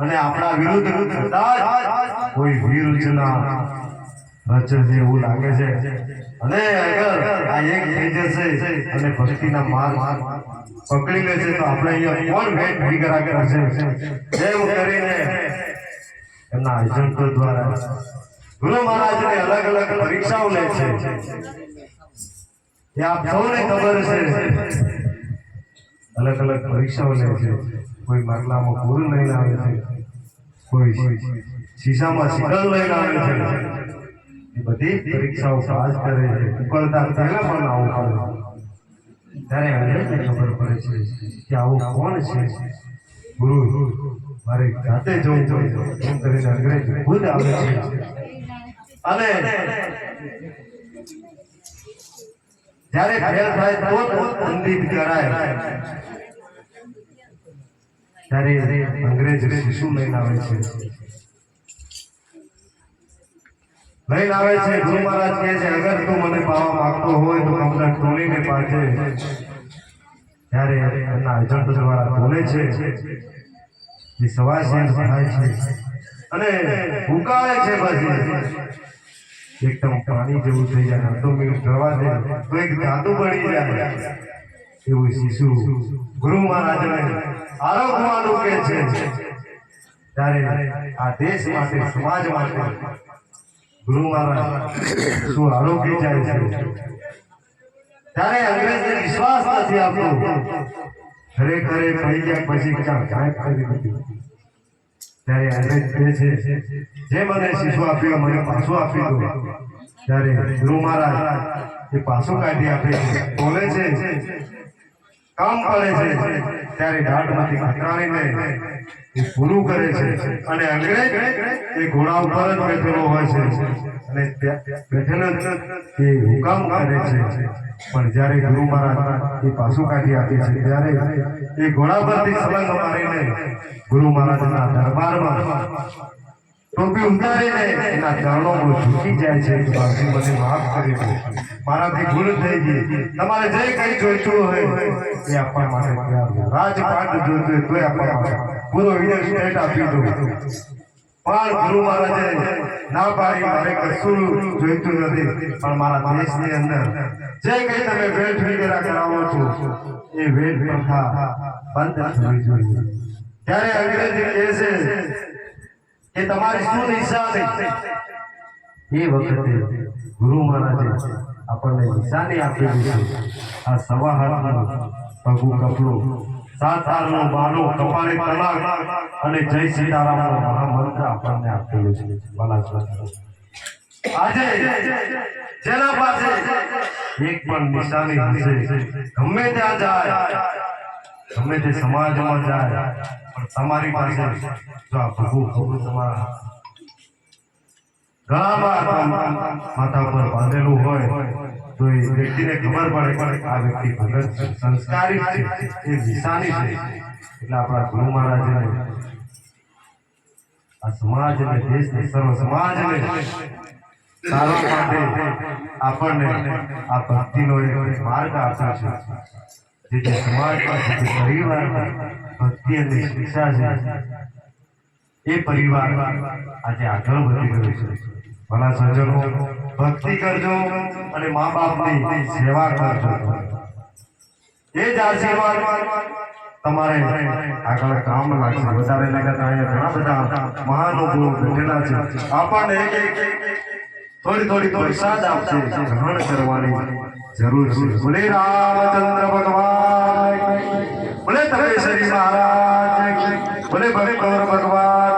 અને આપણા વિરુદ્ધ કદાચ કોઈ વીર રચના રચે એવું લાગે છે અને અગર આ એક થઈ જશે અને ભક્તિના માર્ગ પકડી લે છે તો આપણે અહીંયા કોણ ભેટ ભીગરા કરશે એમ કરીને એમના એજન્ટો દ્વારા ગુરુ મહારાજને અલગ અલગ પરીક્ષાઓ લે છે એ આપ સૌને ખબર છે અલગ અલગ પરીક્ષાઓ લે છે કોઈ માગલામાં પૂરું લઈને આવે છે કોઈ શીશામાં શિકલ લઈને આવે છે એ બધી પરીક્ષાઓ પાસ કરે છે ઉકળતા પહેલા પણ આવું કરે ત્યારે અંગ્રેજને ખબર પડે છે કે આવું કોણ છે ગુરુ મારે જાતે જોઈ એમ કરીને અંગ્રેજ ખુદ આવે છે અને જ્યારે ફેલ થાય તો દંડિત કરાય ત્યારે અંગ્રેજ શિશુ લઈને આવે છે ગુરુ મહારાજ કહે છે અગર તું મને પાવા માંગતો હોય તો કમલા ટોલીને પાછે ત્યારે એમના એજન્ટ દ્વારા બોલે છે એ સવાસી થાય છે અને ઉકાળે છે પછી એકદમ પાણી જેવું થઈ જાય અડધો મિનિટ રવા દે તો એક જાદુ બની જાય એવું શિશુ ગુરુ મહારાજને આરોગવાનું કે છે ત્યારે આ દેશ માટે સમાજ માટે ગુરુ મહારાજ શું આરોગી જાય છે ત્યારે અંગ્રેજને વિશ્વાસ નથી આપતો ખરેખર કહી ગયા પછી ક્યાંક કરી દીધું ત્યારે અંગ્રેજ કહે છે જે મને શિશુ આપ્યો મને પાછું આપી દો ત્યારે ગુરુ મહારાજ એ પાછું કાઢી આપે છે બોલે છે કામ પડે છે ત્યારે દાઢમાંથી ખતરાણીને એ પૂરું કરે છે અને અંગ્રેજ એ ઘોડા ઉપર જ બેઠેલો હોય છે અને બેઠેલો એ હુકમ કરે છે પણ જ્યારે ગુરુ મહારાજ એ પાછું કાઢી આપે છે ત્યારે એ ઘોડા પરથી સલંગ મારીને ગુરુ મહારાજના દરબારમાં ટોપી ઉતારીને એના ચરણોમાં ઝૂકી જાય છે કે બાપજી મને માફ કરી દો મારાથી ભૂલ થઈ ગઈ તમારે જે કંઈ જોઈતું હોય એ આપવા માટે તૈયાર રાજપાટ જોઈતું હોય તોય આપવા માટે પૂરો વિદેશ સ્ટેટ આપી દો પણ ગુરુ મહારાજે ના પાડી મારે કશું જોઈતું નથી પણ મારા દેશની અંદર જે કંઈ તમે વેઠ વગેરે કરાવો છો એ વેઠ પ્રથા બંધ થવી જોઈએ ત્યારે અંગ્રેજ કહે છે કે તમારી શું નિશાની એ વખતે ગુરુ મહારાજે આપણને નિશાની આપેલી છે આ સવા હાથનું પગું કપડું સાત હારનું બાનું કપાળે તલાક અને જય સીતારામનો મહામંત્ર આપણને આપેલું છે આજે જેના પાસે એક પણ નિશાની હશે ગમે ત્યાં જાય ગમે તે સમાજમાં જાય પણ તમારી પાસે જો આ ભગું તમારા ગળામાં માથા પર બાંધેલું હોય તો એ વ્યક્તિને ખબર પડે પણ આ વ્યક્તિ ભગત સંસ્કારી છે એ નિશાની છે એટલે આપણા ગુરુ મહારાજને આ સમાજને દેશને સર્વ સમાજને સારવાર માટે આપણને આ ભક્તિનો એક માર્ગ આપ્યો છે જેથી સમાજમાં જે પરિવારમાં ભક્તિ અને શિક્ષા છે એ પરિવાર આજે આગળ વધી રહ્યો છે ભલા સજ્જનો ભક્તિ કરજો અને મા બાપની સેવા કરજો એ જ આશીર્વાદ તમારે આગળ કામ લાગશે વધારે લગત અહીંયા ઘણા બધા મહાનુભાવો બેઠેલા છે આપણને એક થોડી સાદ આપશે ગ્રહણ કરવાની જરૂર છે બોલે રામચંદ્ર ભગવાન બોલે તપેશ્વરી મહારાજ બોલે ભગવાન